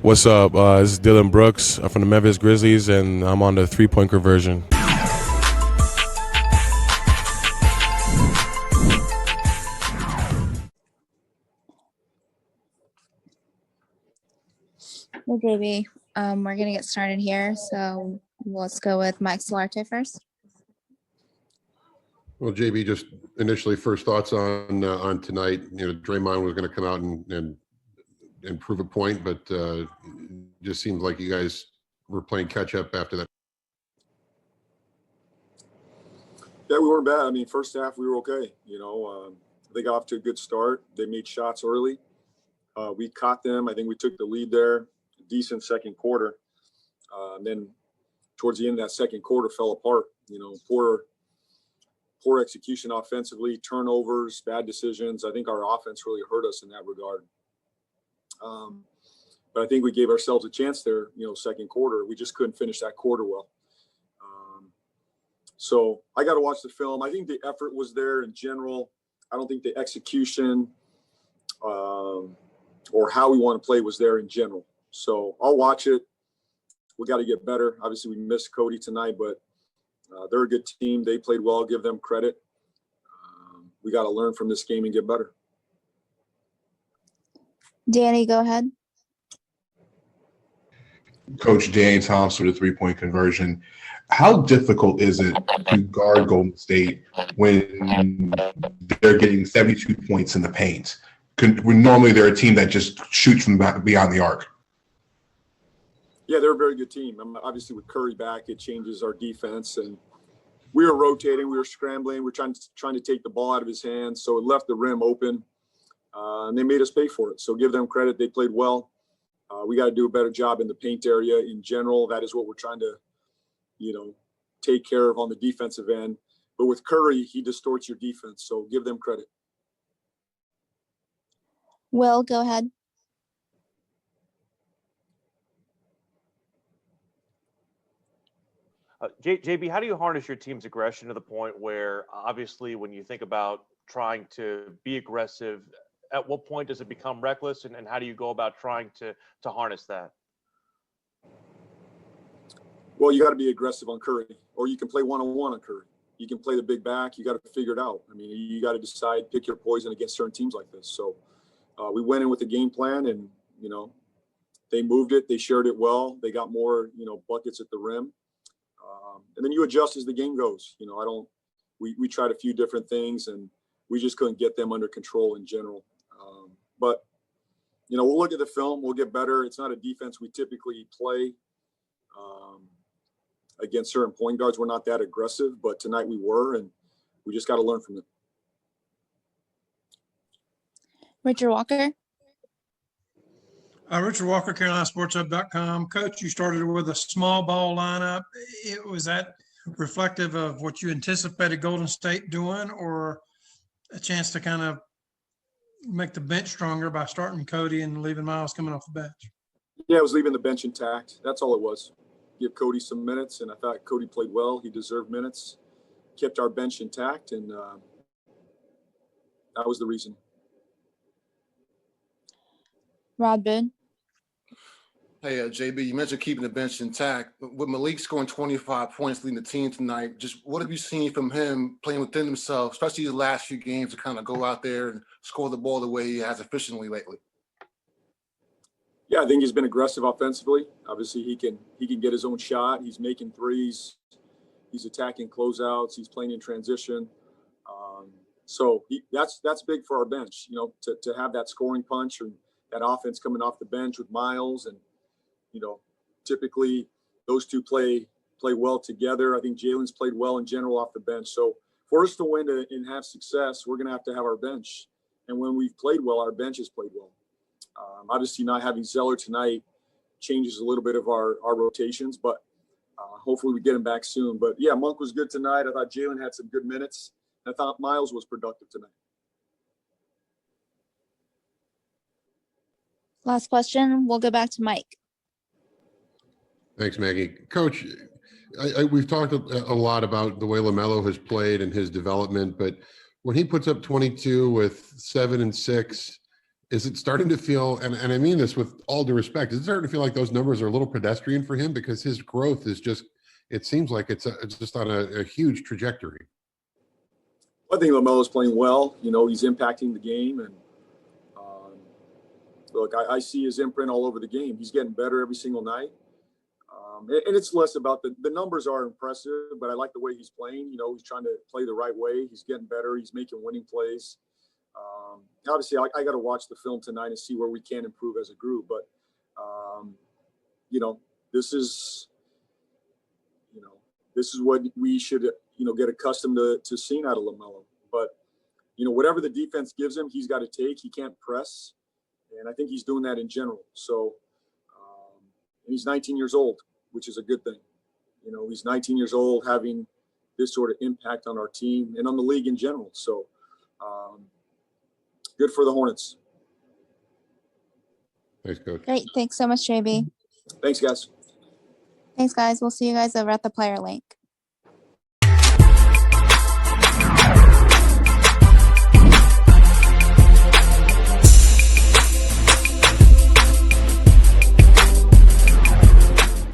What's up? This is Dylan Brooks from the Memphis Grizzlies, and I'm on the three-point conversion. Well, JB, we're going to get started here. So let's go with Mike Solarte first. Well, JB, just initially first thoughts on tonight. Draymond was going to come out and prove a point, but just seems like you guys were playing catch up after that. Yeah, we weren't bad. I mean, first half we were okay. They got off to a good start. They made shots early. We caught them. I think we took the lead there. Decent second quarter. And then towards the end of that second quarter fell apart. Poor execution offensively, turnovers, bad decisions. I think our offense really hurt us in that regard. But I think we gave ourselves a chance there, second quarter. We just couldn't finish that quarter well. So I got to watch the film. I think the effort was there in general. I don't think the execution or how we want to play was there in general. So I'll watch it. We got to get better. Obviously, we missed Cody tonight, but they're a good team. They played well. Give them credit. We got to learn from this game and get better. Danny, go ahead. Coach Danny Thompson with a three-point conversion. How difficult is it to guard Golden State when they're getting 72 points in the paint? When normally they're a team that just shoots from beyond the arc. Yeah, they're a very good team. Obviously, with Curry back, it changes our defense. And we were rotating, we were scrambling, we were trying to take the ball out of his hands. So it left the rim open, and they made us pay for it. So give them credit. They played well. We got to do a better job in the paint area in general. That is what we're trying to, take care of on the defensive end. But with Curry, he distorts your defense. So give them credit. Will, go ahead. JB, how do you harness your team's aggression to the point where, obviously, when you think about trying to be aggressive, at what point does it become reckless, and how do you go about trying to harness that? Well, you got to be aggressive on Curry, or you can play one-on-one on Curry. You can play the big back. You got to figure it out. I mean, you got to decide, pick your poison against certain teams like this. So we went in with a game plan, and, they moved it. They shared it well. They got more, buckets at the rim. And then you adjust as the game goes. We tried a few different things, and we just couldn't get them under control in general. But we'll look at the film. We'll get better. It's not a defense we typically play against certain point guards. We're not that aggressive, but tonight we were, and we just got to learn from it. Richard Walker. Richard Walker, CarolinaSportsHub.com. Coach, you started with a small ball lineup. Was that reflective of what you anticipated Golden State doing, or a chance to kind of make the bench stronger by starting Cody and leaving Miles coming off the bench? Yeah, I was leaving the bench intact. That's all it was. Give Cody some minutes, and I thought Cody played well. He deserved minutes. Kept our bench intact, and that was the reason. Rod Boone. Hey, JB, you mentioned keeping the bench intact. With Malik scoring 25 points leading the team tonight, just what have you seen from him playing within himself, especially the last few games, to kind of go out there and score the ball the way he has efficiently lately? Yeah, I think he's been aggressive offensively. Obviously, he can get his own shot. He's making threes. He's attacking closeouts. He's playing in transition. So that's big for our bench, to have that scoring punch and that offense coming off the bench with Miles. And, typically those two play well together. I think Jalen's played well in general off the bench. So for us to win and have success, we're going to have our bench. And when we've played well, our bench has played well. Obviously, not having Zeller tonight changes a little bit of our rotations, but hopefully we get him back soon. But, yeah, Monk was good tonight. I thought Jalen had some good minutes. I thought Miles was productive tonight. Last question. We'll go back to Mike. Thanks, Maggie. Coach, we've talked a lot about the way LaMelo has played and his development, but when he puts up 22 with 7 and 6, is it starting to feel, and I mean this with all due respect, is it starting to feel like those numbers are a little pedestrian for him because his growth is just, it seems like it's just on a huge trajectory. I think LaMelo's playing well. You know, he's impacting the game. And look, I see his imprint all over the game. He's getting better every single night. And it's less about the numbers are impressive, but I like the way he's playing. You know, he's trying to play the right way. He's getting better. He's making winning plays. Obviously, I got to watch the film tonight and see where we can improve as a group. But, you know, this is what we should, get accustomed to seeing out of LaMelo. But, whatever the defense gives him, he's got to take. He can't press. And I think he's doing that in general. So, and he's 19 years old, which is a good thing. He's 19 years old having this sort of impact on our team and on the league in general. So, good for the Hornets. Thanks, Coach. Great. Thanks so much, JB. Thanks, guys. Thanks, guys. We'll see you guys over at the player link.